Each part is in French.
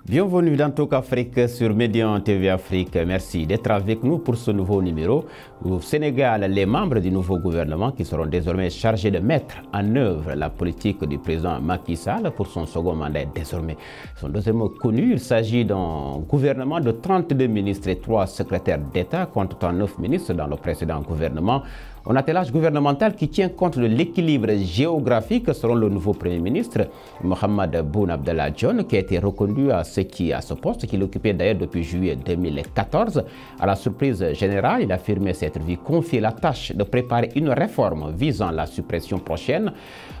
Bienvenue dans Talk Afrique sur Médian TV Afrique. Merci d'être avec nous pour ce nouveau numéro. Au Sénégal, les membres du nouveau gouvernement qui seront désormais chargés de mettre en œuvre la politique du président Macky Sall pour son second mandat sont désormais connus. Il s'agit d'un gouvernement de 32 ministres et 3 secrétaires d'État contre 39 ministres dans le précédent gouvernement. Un attelage gouvernemental qui tient compte de l'équilibre géographique selon le nouveau Premier ministre, Mohamed Boun Abdallah Dionne, qui a été reconduit à ce poste qu'il occupait d'ailleurs depuis juillet 2014. À la surprise générale, il a affirmé s'être vu confier la tâche de préparer une réforme visant la suppression prochaine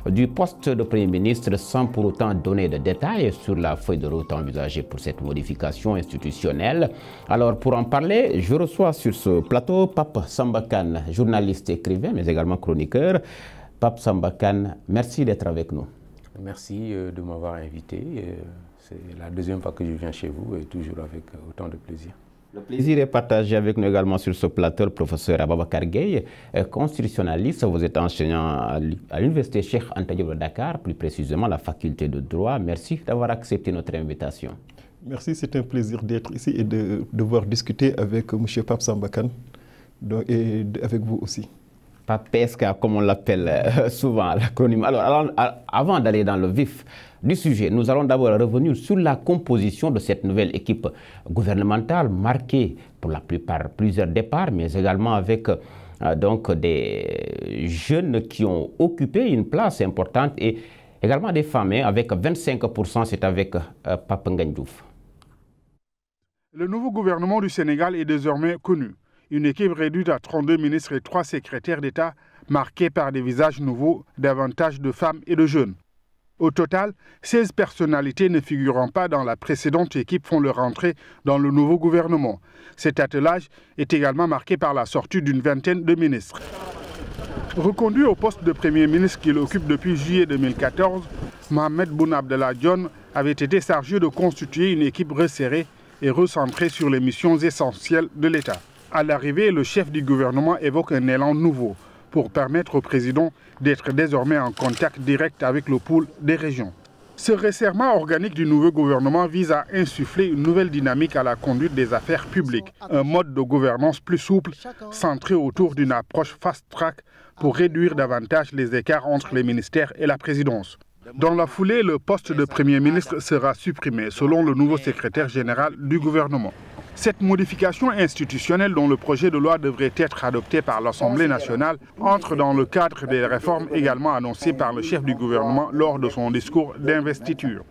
du poste de Premier ministre sans pour autant donner de détails sur la feuille de route envisagée pour cette modification institutionnelle. Alors pour en parler, je reçois sur ce plateau Pape Samba Kane, journaliste, écrivain mais également chroniqueur. Pape Samba Kane, merci d'être avec nous. Merci de m'avoir invité. C'est la deuxième fois que je viens chez vous et toujours avec autant de plaisir. Le plaisir est partagé avec nous également sur ce plateau le professeur Ababakar Gueye, constitutionnaliste. Vous êtes enseignant à l'université Cheikh Anta Diop de Dakar, plus précisément la faculté de droit. Merci d'avoir accepté notre invitation. Merci, c'est un plaisir d'être ici et de devoir discuter avec M. Pape Samba Kane et avec vous aussi. Pape PSK, comme on l'appelle souvent, l'acronyme. Alors, avant d'aller dans le vif du sujet, nous allons d'abord revenir sur la composition de cette nouvelle équipe gouvernementale, marquée pour la plupart plusieurs départs, mais également avec donc des jeunes qui ont occupé une place importante et également des femmes, avec 25%, c'est avec Pape Ngagne Diouf. Le nouveau gouvernement du Sénégal est désormais connu. Une équipe réduite à 32 ministres et 3 secrétaires d'État, marquée par des visages nouveaux, davantage de femmes et de jeunes. Au total, 16 personnalités ne figurant pas dans la précédente équipe font leur entrée dans le nouveau gouvernement. Cet attelage est également marqué par la sortie d'une vingtaine de ministres. Reconduit au poste de Premier ministre qu'il occupe depuis juillet 2014, Mohamed Boun Abdallah Dionne avait été chargé de constituer une équipe resserrée et recentrée sur les missions essentielles de l'État. À l'arrivée, le chef du gouvernement évoque un élan nouveau pour permettre au président d'être désormais en contact direct avec le pôle des régions. Ce resserrement organique du nouveau gouvernement vise à insuffler une nouvelle dynamique à la conduite des affaires publiques, un mode de gouvernance plus souple, centré autour d'une approche fast-track pour réduire davantage les écarts entre les ministères et la présidence. Dans la foulée, le poste de Premier ministre sera supprimé, selon le nouveau secrétaire général du gouvernement. Cette modification institutionnelle dont le projet de loi devrait être adopté par l'Assemblée nationale entre dans le cadre des réformes également annoncées par le chef du gouvernement lors de son discours d'investiture.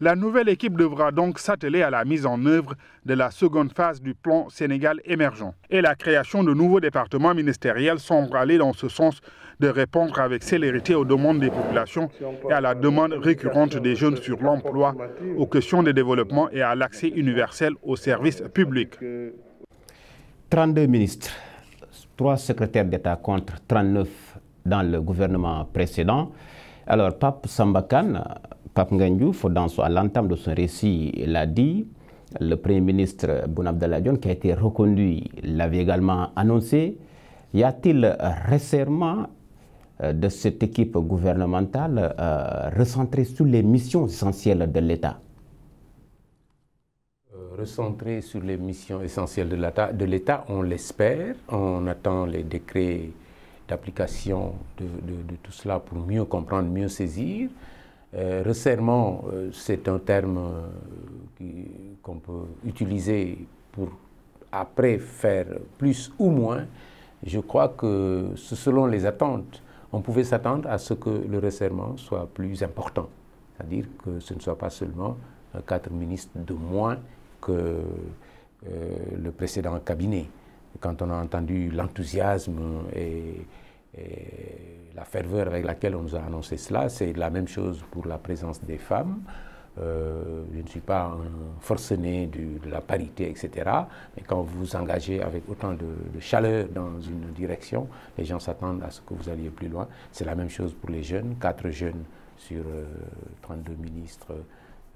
La nouvelle équipe devra donc s'atteler à la mise en œuvre de la seconde phase du plan Sénégal émergent. Et la création de nouveaux départements ministériels semble aller dans ce sens de répondre avec célérité aux demandes des populations et à la demande récurrente des jeunes sur l'emploi, aux questions de développement et à l'accès universel aux services publics. 32 ministres, 3 secrétaires d'État contre 39 dans le gouvernement précédent. Alors, Pape Samba Kane, Pape Ngagne Diouf, à l'entame de son récit, l'a dit, le Premier ministre Boun Abdallah Dionne, qui a été reconduit, l'avait également annoncé. Y a-t-il resserrement de cette équipe gouvernementale recentrée sur les missions essentielles de l'État? Recentrée sur les missions essentielles de l'État, on l'espère. On attend les décrets d'application de tout cela pour mieux comprendre, mieux saisir. Resserrement, c'est un terme qu'on peut utiliser pour après faire plus ou moins. Je crois que selon les attentes, on pouvait s'attendre à ce que le resserrement soit plus important. C'est-à-dire que ce ne soit pas seulement 4 ministres de moins que le précédent cabinet. Quand on a entendu l'enthousiasme et la ferveur avec laquelle on nous a annoncé cela, c'est la même chose pour la présence des femmes. Je ne suis pas un forcené de la parité, etc. Mais quand vous vous engagez avec autant de chaleur dans une direction, les gens s'attendent à ce que vous alliez plus loin. C'est la même chose pour les jeunes. 4 jeunes sur 32 ministres,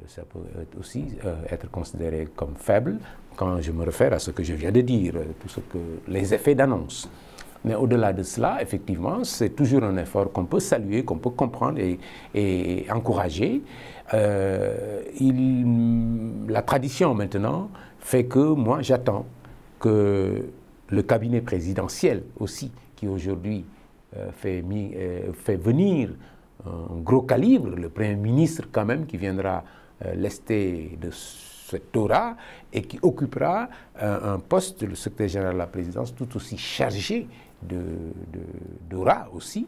ça peut aussi être considéré comme faible quand je me réfère à ce que je viens de dire, tout ce que les effets d'annonce. Mais au-delà de cela, effectivement, c'est toujours un effort qu'on peut saluer, qu'on peut comprendre et encourager. La la tradition maintenant fait que moi j'attends que le cabinet présidentiel aussi, qui aujourd'hui fait venir un gros calibre, le Premier ministre quand même, qui viendra lester de cette aura et qui occupera un poste, le secrétaire général de la présidence, tout aussi chargé d'aura aussi.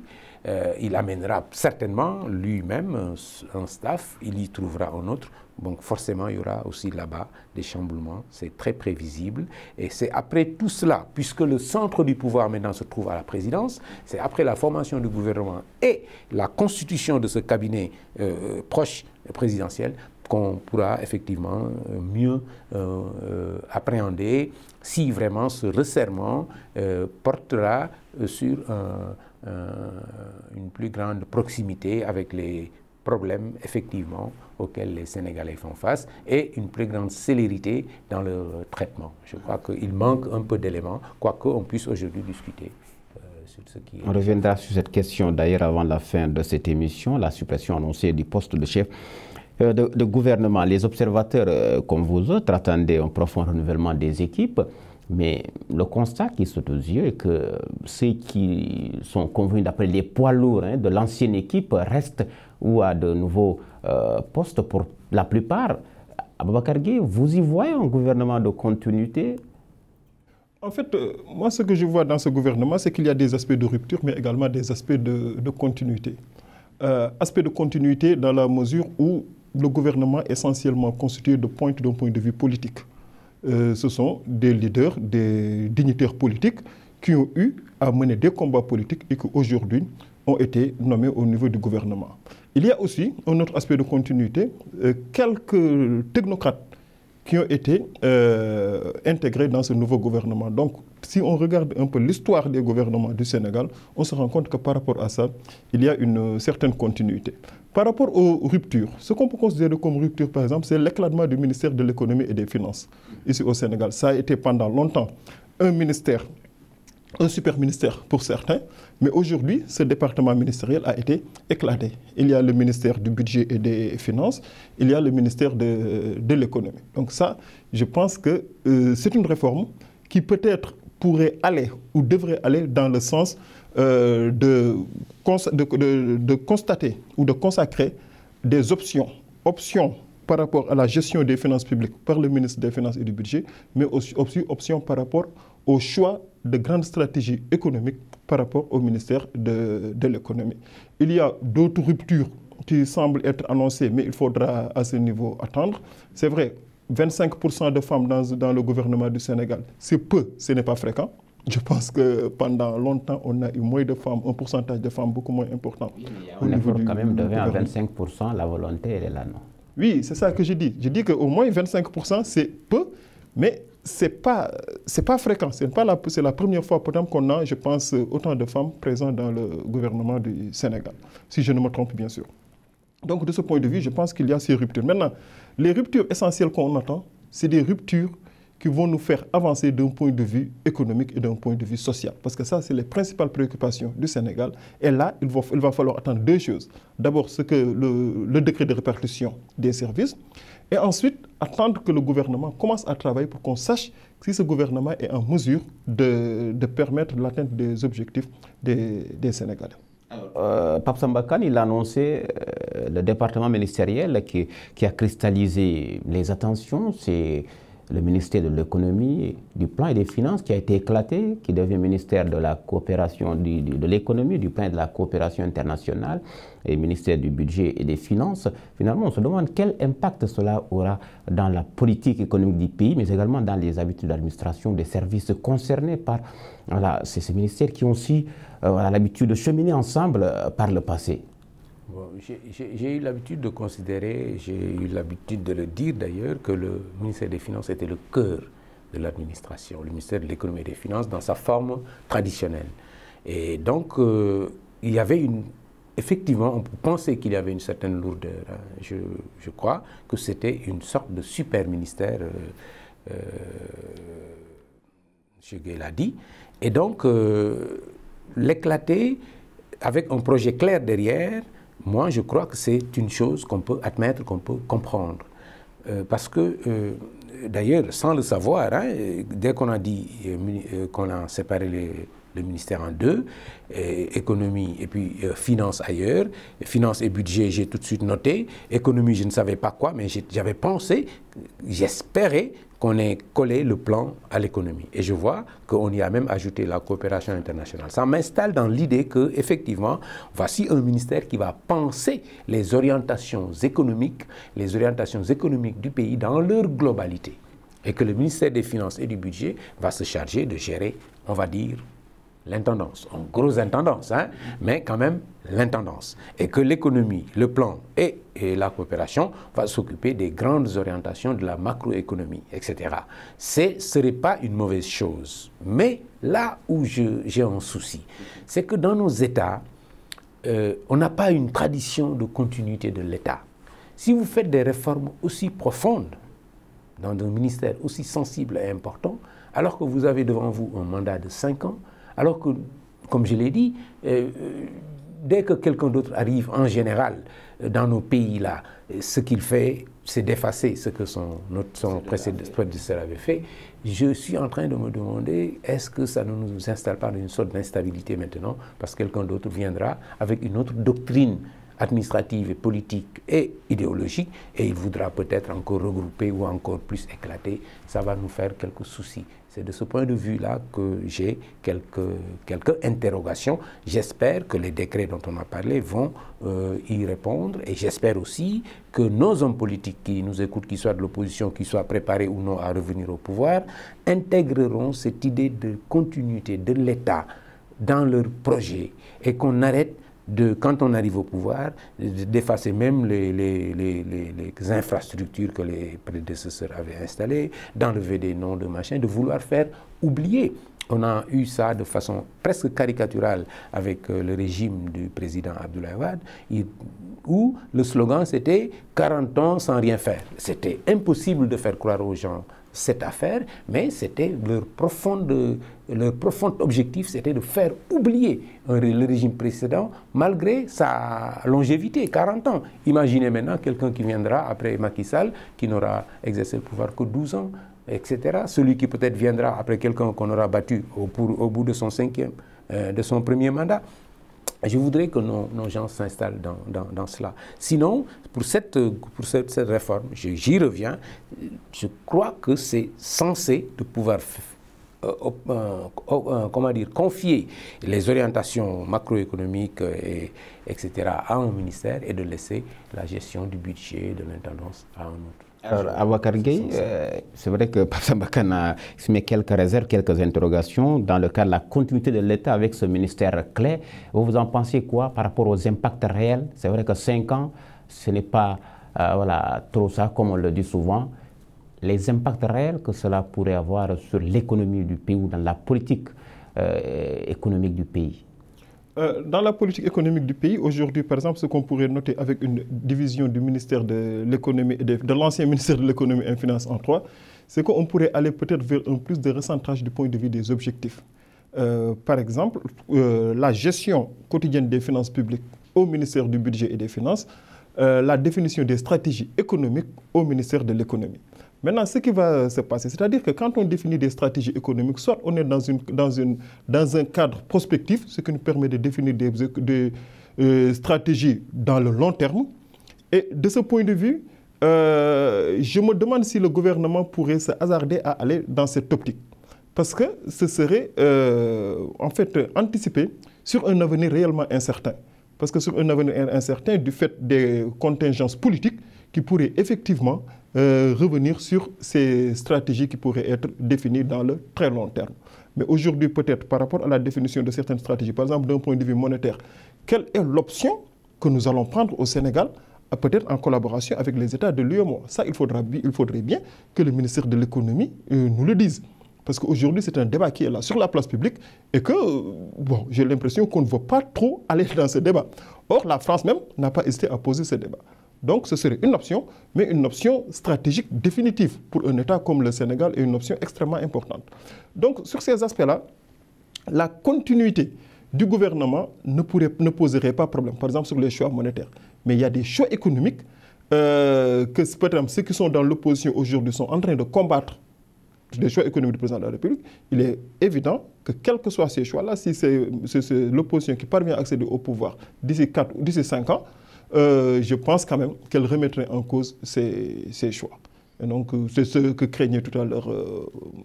Il amènera certainement lui-même un staff, il y trouvera un autre. Donc forcément, il y aura aussi là-bas des chamboulements, c'est très prévisible. Et c'est après tout cela, puisque le centre du pouvoir maintenant se trouve à la présidence, c'est après la formation du gouvernement et la constitution de ce cabinet proche présidentiel qu'on pourra effectivement mieux appréhender si vraiment ce resserrement portera sur une plus grande proximité avec les problèmes effectivement auxquels les Sénégalais font face et une plus grande célérité dans leur traitement. Je crois qu'il manque un peu d'éléments, quoique on puisse aujourd'hui discuter sur ce qui est... On reviendra sur cette question d'ailleurs avant la fin de cette émission, la suppression annoncée du poste de chef de gouvernement. Les observateurs, comme vous autres, attendaient un profond renouvellement des équipes, mais le constat qui saute aux yeux est que ceux qui sont convenus d'après les poids lourds de l'ancienne équipe restent ou à de nouveaux postes pour la plupart. Aboubacar Gueye, vous y voyez un gouvernement de continuité? En fait, moi, ce que je vois dans ce gouvernement, c'est qu'il y a des aspects de rupture, mais également des aspects de continuité. Aspect de continuité dans la mesure où le gouvernement est essentiellement constitué de pointes d'un point de vue politique. Ce sont des leaders, des dignitaires politiques qui ont eu à mener des combats politiques et qui aujourd'hui ont été nommés au niveau du gouvernement. Il y a aussi un autre aspect de continuité, quelques technocrates qui ont été intégrés dans ce nouveau gouvernement. Donc, si on regarde un peu l'histoire des gouvernements du Sénégal, on se rend compte que par rapport à ça, il y a une certaine continuité. Par rapport aux ruptures, ce qu'on peut considérer comme rupture, par exemple, c'est l'éclatement du ministère de l'économie et des finances ici au Sénégal. Ça a été pendant longtemps un ministère, un super ministère pour certains, mais aujourd'hui, ce département ministériel a été éclaté. Il y a le ministère du budget et des finances, il y a le ministère de l'économie. Donc ça, je pense que c'est une réforme qui peut-être pourrait aller ou devrait aller dans le sens de constater ou de consacrer des options par rapport à la gestion des finances publiques par le ministre des Finances et du Budget, mais aussi options par rapport au choix de grandes stratégies économiques par rapport au ministère de l'économie. Il y a d'autres ruptures qui semblent être annoncées, mais il faudra à ce niveau attendre. C'est vrai, 25% de femmes dans le gouvernement du Sénégal, c'est peu, ce n'est pas fréquent. Je pense que pendant longtemps, on a eu moins de femmes, un pourcentage de femmes beaucoup moins important. Oui, il y a un effort quand même de 20 à 25%, la volonté, elle est là, non? Oui, c'est ça que je dis. Je dis qu'au moins 25%, c'est peu, mais ce n'est pas fréquent. C'est la première fois qu'on a, je pense, autant de femmes présentes dans le gouvernement du Sénégal, si je ne me trompe bien sûr. Donc de ce point de vue, je pense qu'il y a ces ruptures. Maintenant, les ruptures essentielles qu'on attend, c'est des ruptures qui vont nous faire avancer d'un point de vue économique et d'un point de vue social. Parce que ça, c'est les principales préoccupations du Sénégal. Et là, il va falloir attendre deux choses. D'abord, ce que le décret de répartition des services. Et ensuite, attendre que le gouvernement commence à travailler pour qu'on sache si ce gouvernement est en mesure de permettre l'atteinte des objectifs des Sénégalais. Pape Samba Kane, il a annoncé le département ministériel qui a cristallisé les attentions. C'est le ministère de l'économie, du plan et des finances qui a été éclaté, qui devient ministère de la coopération, de l'économie, du plan et de la coopération internationale, et ministère du budget et des finances. Finalement, on se demande quel impact cela aura dans la politique économique du pays, mais également dans les habitudes d'administration des services concernés par ces ministères qui ont aussi l'habitude de cheminer ensemble par le passé. Bon, j'ai eu l'habitude de considérer, j'ai eu l'habitude de le dire d'ailleurs, que le ministère des Finances était le cœur de l'administration, le ministère de l'économie et des Finances dans sa forme traditionnelle. Et donc, il y avait effectivement, on peut penser qu'il y avait une certaine lourdeur. Hein. Je crois que c'était une sorte de super ministère, M. Gueye l'a dit. Et donc, l'éclater avec un projet clair derrière, moi, je crois que c'est une chose qu'on peut admettre, qu'on peut comprendre. parce que, d'ailleurs, sans le savoir, hein, dès qu'on a dit qu'on a séparé le ministère en deux, économie et puis finance ailleurs, finance et budget, j'ai tout de suite noté, économie, je ne savais pas quoi, mais j'avais pensé, j'espérais qu'on ait collé le plan à l'économie. Et je vois qu'on y a même ajouté la coopération internationale. Ça m'installe dans l'idée que, effectivement, voici un ministère qui va penser les orientations économiques du pays dans leur globalité. Et que le ministère des Finances et du Budget va se charger de gérer, on va dire, l'intendance, en grosse intendance, hein, mais quand même l'intendance. Et que l'économie, le plan et la coopération va s'occuper des grandes orientations de la macroéconomie, etc. Ce ne serait pas une mauvaise chose. Mais là où j'ai un souci, c'est que dans nos États, on n'a pas une tradition de continuité de l'État. Si vous faites des réformes aussi profondes dans un ministère aussi sensible et important, alors que vous avez devant vous un mandat de 5 ans, alors que, comme je l'ai dit, dès que quelqu'un d'autre arrive, en général, dans nos pays-là, ce qu'il fait, c'est d'effacer ce que son prédécesseur avait fait. Je suis en train de me demander, est-ce que ça ne nous installe pas dans une sorte d'instabilité maintenant, parce que quelqu'un d'autre viendra avec une autre doctrine administrative et politique et idéologique, et il voudra peut-être encore regrouper ou encore plus éclater. Ça va nous faire quelques soucis. C'est de ce point de vue-là que j'ai quelques interrogations. J'espère que les décrets dont on a parlé vont y répondre, et j'espère aussi que nos hommes politiques qui nous écoutent, qu'ils soient de l'opposition, qu'ils soient préparés ou non à revenir au pouvoir, intégreront cette idée de continuité de l'État dans leur projet, et qu'on arrête quand on arrive au pouvoir, d'effacer même les infrastructures que les prédécesseurs avaient installées, d'enlever des noms de machin, de vouloir faire oublier. On a eu ça de façon presque caricaturale avec le régime du président Abdoulaye Wade, où le slogan c'était « 40 ans sans rien faire ». C'était impossible de faire croire aux gens cette affaire, mais c'était leur profond objectif, c'était de faire oublier le régime précédent, malgré sa longévité, 40 ans. Imaginez maintenant quelqu'un qui viendra après Macky Sall, qui n'aura exercé le pouvoir que 12 ans, etc. Celui qui peut-être viendra après quelqu'un qu'on aura battu au bout de son premier mandat. Je voudrais que nos gens s'installent dans cela. Sinon, pour cette réforme, j'y reviens, je crois que c'est censé de pouvoir confier les orientations macroéconomiques, etc. à un ministère, et de laisser la gestion du budget, de l'intendance à un autre. Alors, Aboubacar Gueye, c'est vrai que Pape Samba Kane a exprimé quelques réserves, quelques interrogations dans le cadre de la continuité de l'État avec ce ministère clé. Vous en pensez quoi par rapport aux impacts réels? C'est vrai que 5 ans, ce n'est pas trop ça, comme on le dit souvent. Les impacts réels que cela pourrait avoir sur l'économie du pays ou dans la politique économique du pays? Dans la politique économique du pays, aujourd'hui, par exemple, ce qu'on pourrait noter avec une division du ministère de l'économie et de l'ancien ministère de l'économie et des finances en 3, c'est qu'on pourrait aller peut-être vers un plus de recentrage du point de vue des objectifs. Par exemple, la gestion quotidienne des finances publiques au ministère du budget et des finances, la définition des stratégies économiques au ministère de l'économie. Maintenant, ce qui va se passer, c'est-à-dire que quand on définit des stratégies économiques, soit on est dans un cadre prospectif, ce qui nous permet de définir des stratégies dans le long terme. Et de ce point de vue, je me demande si le gouvernement pourrait se hasarder à aller dans cette optique. Parce que ce serait en fait anticiper sur un avenir réellement incertain. Parce que sur un avenir incertain, du fait des contingences politiques qui pourraient effectivement revenir sur ces stratégies qui pourraient être définies dans le très long terme. Mais aujourd'hui, peut-être par rapport à la définition de certaines stratégies, par exemple d'un point de vue monétaire, quelle est l'option que nous allons prendre au Sénégal, peut-être en collaboration avec les États de l'UEMOA? Ça, il faudrait bien que le ministère de l'économie nous le dise. Parce qu'aujourd'hui, c'est un débat qui est là sur la place publique et que, bon, j'ai l'impression qu'on ne veut pas trop aller dans ce débat. Or, la France même n'a pas hésité à poser ce débat. Donc, ce serait une option, mais une option stratégique définitive pour un État comme le Sénégal est une option extrêmement importante. Donc, sur ces aspects-là, la continuité du gouvernement ne poserait pas problème, par exemple sur les choix monétaires. Mais il y a des choix économiques que par exemple, ceux qui sont dans l'opposition aujourd'hui sont en train de combattre les choix économiques du président de la République, il est évident que quels que soient ces choix-là, si c'est l'opposition qui parvient à accéder au pouvoir d'ici 4 ou d'ici 5 ans, je pense quand même qu'elle remettrait en cause ces choix. Et donc, c'est ce que craignait tout à l'heure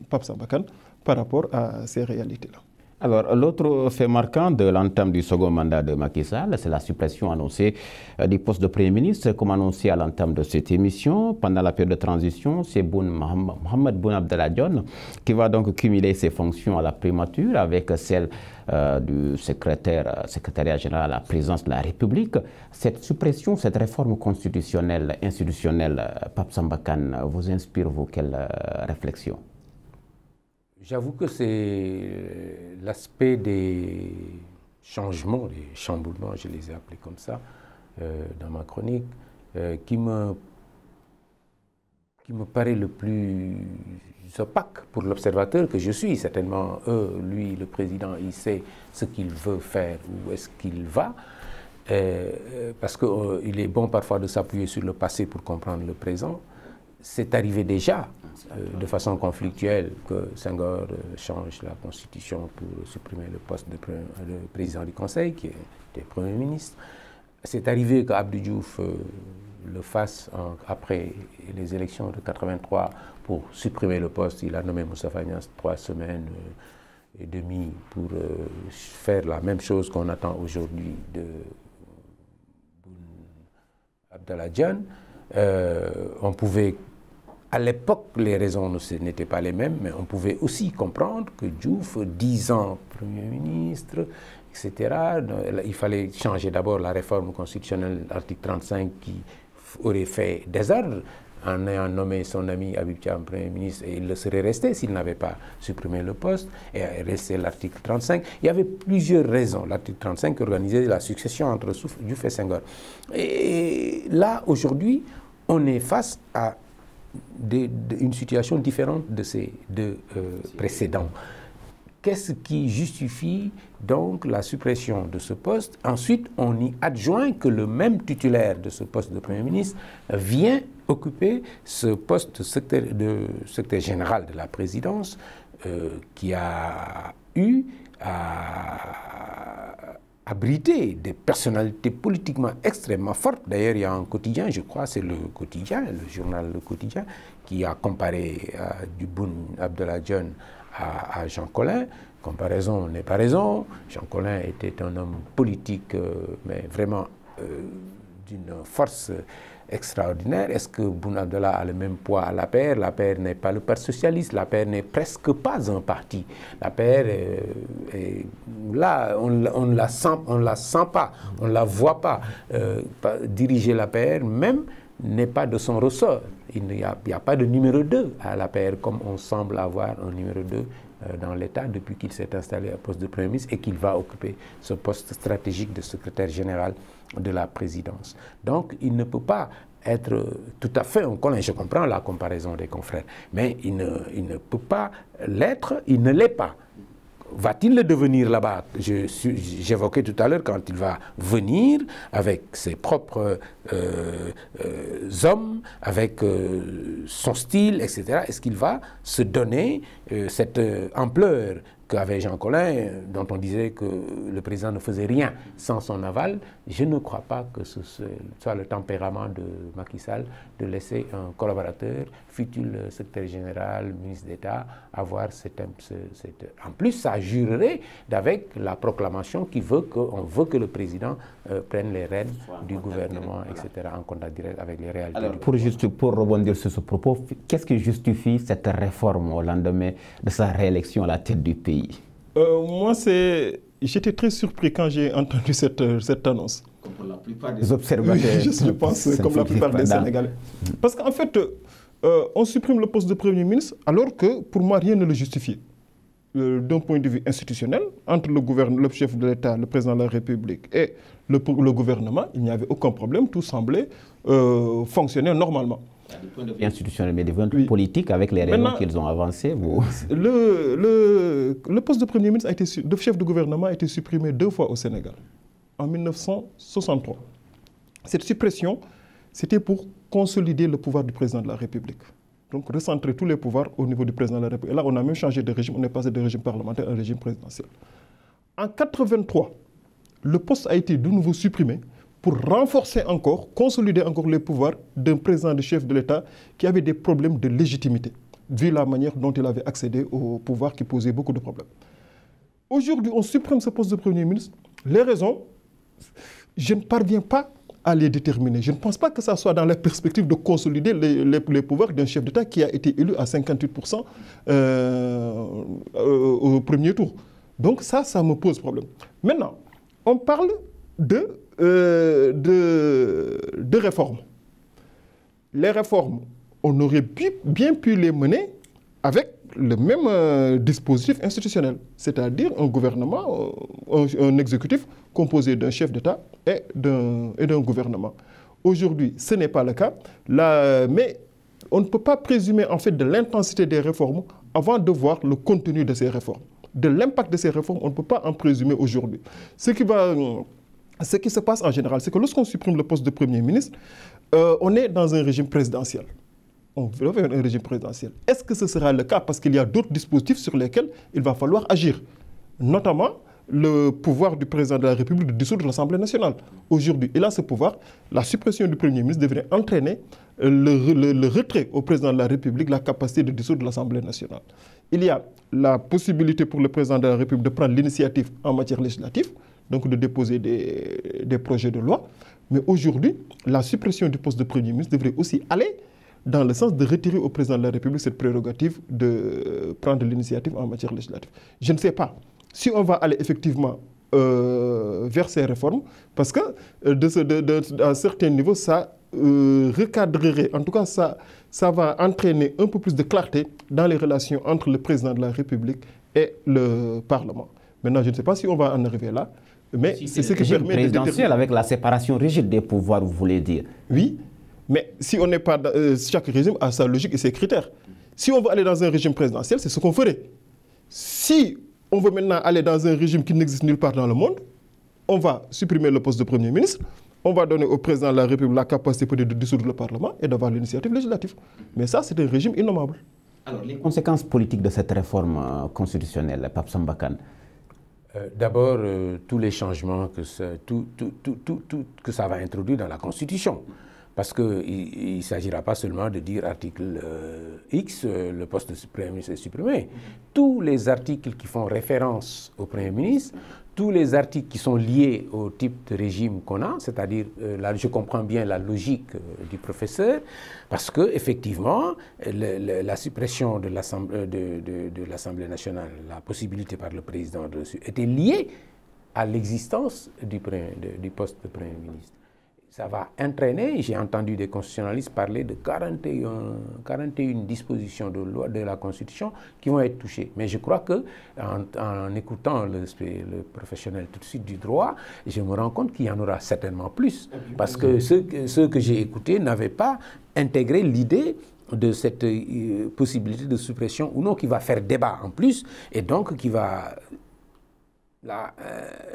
Pape Samba Kane par rapport à ces réalités-là. Alors, l'autre fait marquant de l'entame du second mandat de Macky Sall, c'est la suppression annoncée du poste de Premier ministre, comme annoncé à l'entame de cette émission. Pendant la période de transition, c'est Mohamed Boun Abdallah Dionne qui va donc cumuler ses fonctions à la primature avec celle du secrétariat général à la présidence de la République. Cette suppression, cette réforme constitutionnelle, institutionnelle, Pape Samba Kane, vous inspire, vous, quelle réflexion? J'avoue que c'est l'aspect des changements, des chamboulements, je les ai appelés comme ça, dans ma chronique, qui me paraît le plus opaque pour l'observateur que je suis. Certainement, lui, le président, il sait ce qu'il veut faire, où est-ce qu'il va, parce qu'il est bon parfois de s'appuyer sur le passé pour comprendre le présent. C'est arrivé déjà, de façon conflictuelle, que Senghor change la Constitution pour supprimer le poste de président du Conseil, qui était Premier ministre. C'est arrivé qu'Abdou Diouf le fasse après les élections de 1983 pour supprimer le poste. Il a nommé Moustapha Niasse 3 semaines et demie pour faire la même chose qu'on attend aujourd'hui de Boun Abdallah Dionne. On pouvait, à l'époque, les raisons n'étaient pas les mêmes, mais on pouvait aussi comprendre que Diouf, 10 ans Premier ministre, etc., il fallait changer d'abord la réforme constitutionnelle, l'article 35, qui aurait fait désordre en ayant nommé son ami Habib Thiam Premier ministre, et il le serait resté s'il n'avait pas supprimé le poste, et resté l'article 35. Il y avait plusieurs raisons. L'article 35 organisait la succession entre Diouf et Senghor. Et là, aujourd'hui, on est face à une situation différente de ces deux précédents. Qu'est-ce qui justifie donc la suppression de ce poste? Ensuite, on y adjoint que le même titulaire de ce poste de Premier ministre vient occuper ce poste de secrétaire général de la présidence qui a eu à abriter des personnalités politiquement extrêmement fortes. D'ailleurs, il y a un quotidien, je crois, c'est le Quotidien, le journal Le Quotidien, qui a comparé du Boun Abdallah Dionne à Jean Collin. Comparaison n'est pas raison. Jean Collin était un homme politique, mais vraiment d'une force extraordinaire. Est-ce que Boun Abdallah a le même poids à l'APR? L'APR n'est pas le Parti socialiste, l'APR n'est presque pas un parti. L'APR, là, on ne la sent pas, on ne la voit pas. Diriger l'APR même n'est pas de son ressort. Il n'y a pas de numéro 2 à l'APR, comme on semble avoir un numéro 2 dans l'État depuis qu'il s'est installé à poste de Premier ministre et qu'il va occuper ce poste stratégique de secrétaire général de la présidence. Donc, il ne peut pas être tout à fait un Collin. Je comprends la comparaison des confrères, mais il ne peut pas l'être, il ne l'est pas. Va-t-il le devenir là-bas? J'évoquais tout à l'heure quand il va venir avec ses propres hommes, avec son style, etc. Est-ce qu'il va se donner cette ampleur qu'avait Jean Collin, dont on disait que le président ne faisait rien sans son aval? Je ne crois pas que ce soit le tempérament de Macky Sall de laisser un collaborateur, fût-il secrétaire général, ministre d'État, avoir En plus, ça jurerait d'avec la proclamation qui veut qu'on veut que le président prenne les rênes du gouvernement, etc., en contact direct avec les réalités. Alors, pour rebondir sur ce propos, qu'est-ce qui justifie cette réforme au lendemain de sa réélection à la tête du pays? Moi, j'étais très surpris quand j'ai entendu cette annonce. Comme pour la plupart des observateurs. Oui, je pense, comme la plupart des Sénégalais. Parce qu'en fait, on supprime le poste de Premier ministre alors que, pour moi, rien ne le justifiait. D'un point de vue institutionnel, entre le chef de l'État, le président de la République et le gouvernement, il n'y avait aucun problème, tout semblait fonctionner normalement. Du point de vue institutionnel, mais du point de vue politique, avec les raisons qu'ils ont avancées, le poste de Premier ministre, de chef de gouvernement a été supprimé 2 fois au Sénégal, en 1963. Cette suppression c'était pour consolider le pouvoir du président de la République. Donc recentrer tous les pouvoirs au niveau du président de la République. Et là, on a même changé de régime, on est passé de régime parlementaire à un régime présidentiel. En 1983, le poste a été de nouveau supprimé pour renforcer encore, consolider encore les pouvoirs d'un président de chef de l'État qui avait des problèmes de légitimité, vu la manière dont il avait accédé au pouvoir qui posait beaucoup de problèmes. Aujourd'hui, on supprime ce poste de Premier ministre. Les raisons, je ne parviens pas à les déterminer. Je ne pense pas que ça soit dans la perspective de consolider les pouvoirs d'un chef d'État qui a été élu à 58% au premier tour. Donc ça me pose problème. Maintenant, on parle de réformes. Les réformes, on aurait bien pu les mener avec le même dispositif institutionnel, c'est-à-dire un gouvernement, un exécutif composé d'un chef d'État et d'un gouvernement. Aujourd'hui, ce n'est pas le cas, mais on ne peut pas présumer en fait de l'intensité des réformes avant de voir le contenu de ces réformes. De l'impact de ces réformes, on ne peut pas en présumer aujourd'hui. Ce qui se passe en général, c'est que lorsqu'on supprime le poste de Premier ministre, on est dans un régime présidentiel. On veut faire un régime présidentiel. Est-ce que ce sera le cas? Parce qu'il y a d'autres dispositifs sur lesquels il va falloir agir. Notamment le pouvoir du président de la République de dissoudre l'Assemblée nationale. Aujourd'hui, il a ce pouvoir. La suppression du Premier ministre devrait entraîner le retrait au président de la République, la capacité de dissoudre l'Assemblée nationale. Il y a la possibilité pour le président de la République de prendre l'initiative en matière législative, donc de déposer des projets de loi. Mais aujourd'hui, la suppression du poste de Premier ministre devrait aussi aller dans le sens de retirer au président de la République cette prérogative de prendre l'initiative en matière législative. Je ne sais pas si on va aller effectivement vers ces réformes, parce que à un certain niveau, ça recadrerait, en tout cas ça va entraîner un peu plus de clarté dans les relations entre le président de la République et le Parlement. Maintenant, je ne sais pas si on va en arriver là, mais c'est ce qui permet de présidentiel avec la séparation rigide des pouvoirs, vous voulez dire? Oui. Mais si on n'est pas... chaque régime a sa logique et ses critères. Si on veut aller dans un régime présidentiel, c'est ce qu'on ferait. Si on veut maintenant aller dans un régime qui n'existe nulle part dans le monde, on va supprimer le poste de Premier ministre, on va donner au président de la République la capacité de dissoudre le Parlement et d'avoir l'initiative législative. Mais ça, c'est un régime innommable. Alors, les conséquences politiques de cette réforme constitutionnelle, Pape Samba Kane? D'abord, tous les changements que ça va introduire dans la Constitution. Parce qu'il ne s'agira pas seulement de dire article X, le poste de Premier ministre est supprimé. Tous les articles qui font référence au Premier ministre, tous les articles qui sont liés au type de régime qu'on a, c'est-à-dire, là, je comprends bien la logique du professeur, parce qu'effectivement, la suppression de l'Assemblée nationale, la possibilité par le président était liée à l'existence du poste de Premier ministre. Ça va entraîner, j'ai entendu des constitutionnalistes parler de 41 dispositions de loi de la Constitution qui vont être touchées. Mais je crois qu'en écoutant le professionnel tout de suite du droit, je me rends compte qu'il y en aura certainement plus. Parce que ceux que j'ai écoutés n'avaient pas intégré l'idée de cette possibilité de suppression ou non, qui va faire débat en plus, et donc qui va...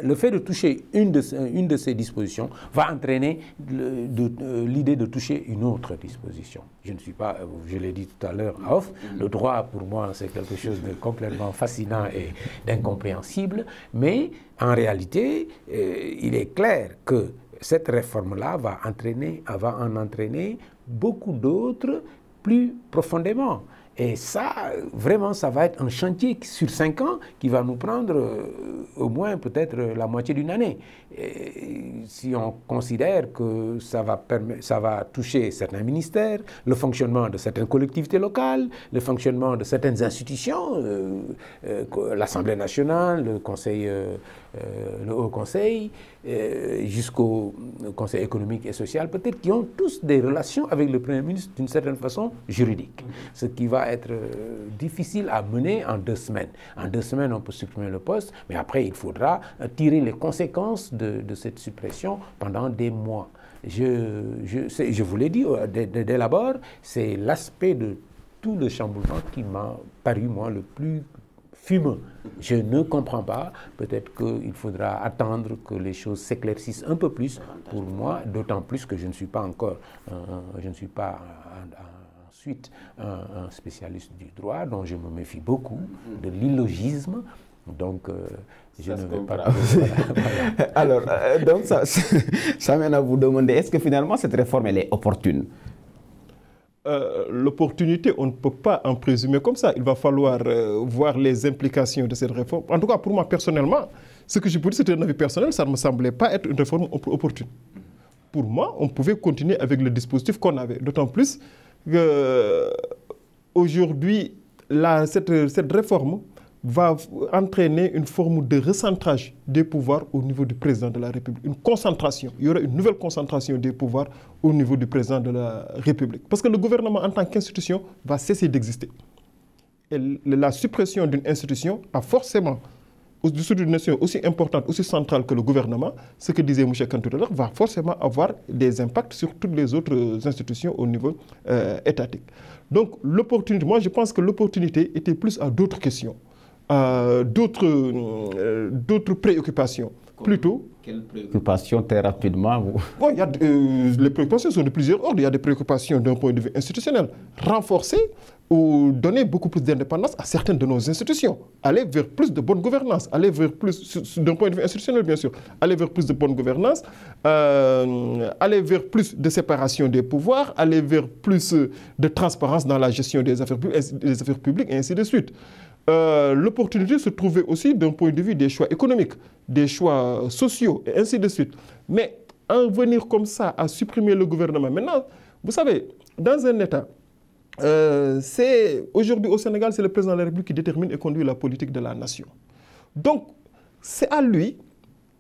le fait de toucher une de ces dispositions va entraîner l'idée de toucher une autre disposition. Je ne suis pas, je l'ai dit tout à l'heure, off. Le droit, pour moi, c'est quelque chose de complètement fascinant et d'incompréhensible. Mais en réalité, il est clair que cette réforme-là va en entraîner beaucoup d'autres plus profondément. Et ça, vraiment, ça va être un chantier sur 5 ans qui va nous prendre au moins peut-être la moitié d'une année. Et si on considère que ça va toucher certains ministères, le fonctionnement de certaines collectivités locales, le fonctionnement de certaines institutions, l'Assemblée nationale, le Haut Conseil, jusqu'au Conseil économique et social, peut-être qui ont tous des relations avec le Premier ministre d'une certaine façon juridique. Ce qui va être difficile à mener en 2 semaines. En 2 semaines, on peut supprimer le poste, mais après, il faudra tirer les conséquences de cette suppression pendant des mois. Je vous l'ai dit dès l'abord, c'est l'aspect de tout le chamboulement qui m'a paru, moi, le plus fumeux. Je ne comprends pas. Peut-être qu'il faudra attendre que les choses s'éclaircissent un peu plus pour moi, d'autant plus que je ne suis pas encore, ensuite un spécialiste du droit, dont je me méfie beaucoup, de l'illogisme. Donc, je ne vais pas... Voilà. Alors, donc ça mène à vous demander, est-ce que finalement cette réforme, elle est opportune? L'opportunité, on ne peut pas en présumer comme ça. Il va falloir voir les implications de cette réforme. En tout cas, pour moi, personnellement, ce que je peux dire, c'est un avis personnel, ça ne me semblait pas être une réforme opportune. Pour moi, on pouvait continuer avec le dispositif qu'on avait. D'autant plus qu'aujourd'hui, cette réforme va entraîner une forme de recentrage des pouvoirs au niveau du président de la République. Une concentration. Il y aura une nouvelle concentration des pouvoirs au niveau du président de la République. Parce que le gouvernement, en tant qu'institution, va cesser d'exister. Et la suppression d'une institution a forcément, au-dessus d'une nation aussi importante, aussi centrale que le gouvernement, ce que disait M. Khan tout à l'heure, va forcément avoir des impacts sur toutes les autres institutions au niveau étatique. Donc, l'opportunité, moi je pense que l'opportunité était plus à d'autres questions. D'autres préoccupations. Plutôt. Quelles préoccupations, très rapidement bon, les préoccupations sont de plusieurs ordres. Il y a des préoccupations d'un point de vue institutionnel. Renforcer ou donner beaucoup plus d'indépendance à certaines de nos institutions. Aller vers plus de bonne gouvernance. Aller vers plus, d'un point de vue institutionnel bien sûr, aller vers plus de bonne gouvernance, aller vers plus de séparation des pouvoirs, aller vers plus de transparence dans la gestion des affaires publiques et ainsi de suite. L'opportunité se trouvait aussi d'un point de vue des choix économiques, des choix sociaux, et ainsi de suite. Mais en venir comme ça à supprimer le gouvernement, maintenant, vous savez, dans un État, aujourd'hui au Sénégal, c'est le président de la République qui détermine et conduit la politique de la nation. Donc, c'est à lui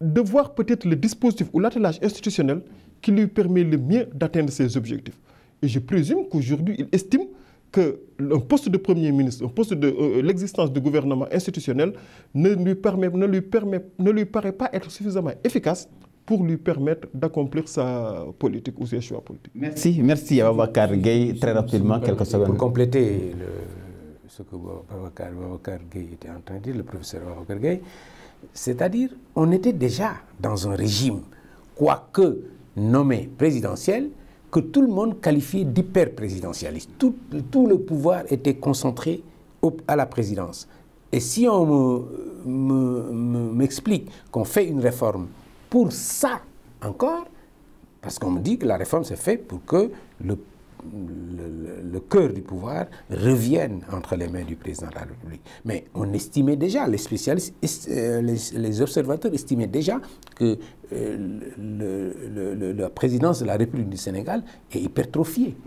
de voir peut-être le dispositif ou l'attelage institutionnel qui lui permet le mieux d'atteindre ses objectifs. Et je présume qu'aujourd'hui, il estime qu'un poste de Premier ministre, un poste de l'existence du gouvernement institutionnel ne lui paraît pas être suffisamment efficace pour lui permettre d'accomplir sa politique ou ses choix politiques. Merci Babacar Gueye. Très rapidement, quelques secondes. Pour compléter ce que Babacar Gueye était en train de dire, le professeur Babacar Gueye, c'est-à-dire on était déjà dans un régime, quoique nommé présidentiel, que tout le monde qualifiait d'hyper-présidentialiste. Tout le pouvoir était concentré à la présidence. Et si on m'explique qu'on fait une réforme pour ça encore, parce qu'on me dit que la réforme s'est faite pour que le cœur du pouvoir revienne entre les mains du président de la République. Mais on estimait déjà, les spécialistes, les observateurs estimaient déjà que la présidence de la République du Sénégal est hypertrophiée.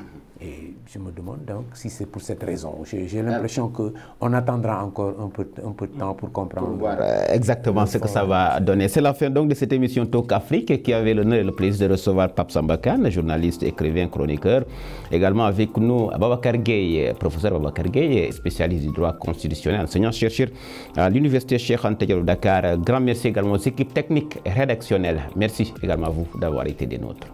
Et je me demande donc si c'est pour cette raison. J'ai l'impression qu'on attendra encore un peu de temps pour comprendre. Pour voir exactement ce que ça va donner. C'est la fin donc de cette émission Talk Afrique qui avait l'honneur et le plaisir de recevoir Pape Samba Kane, journaliste, écrivain, chroniqueur. Également avec nous Babacar Gueye, professeur Babacar Gueye, spécialiste du droit constitutionnel, enseignant-chercheur à l'Université Cheikh Anta Diop de Dakar. Grand merci également aux équipes techniques et rédactionnelles. Merci également à vous d'avoir été des nôtres.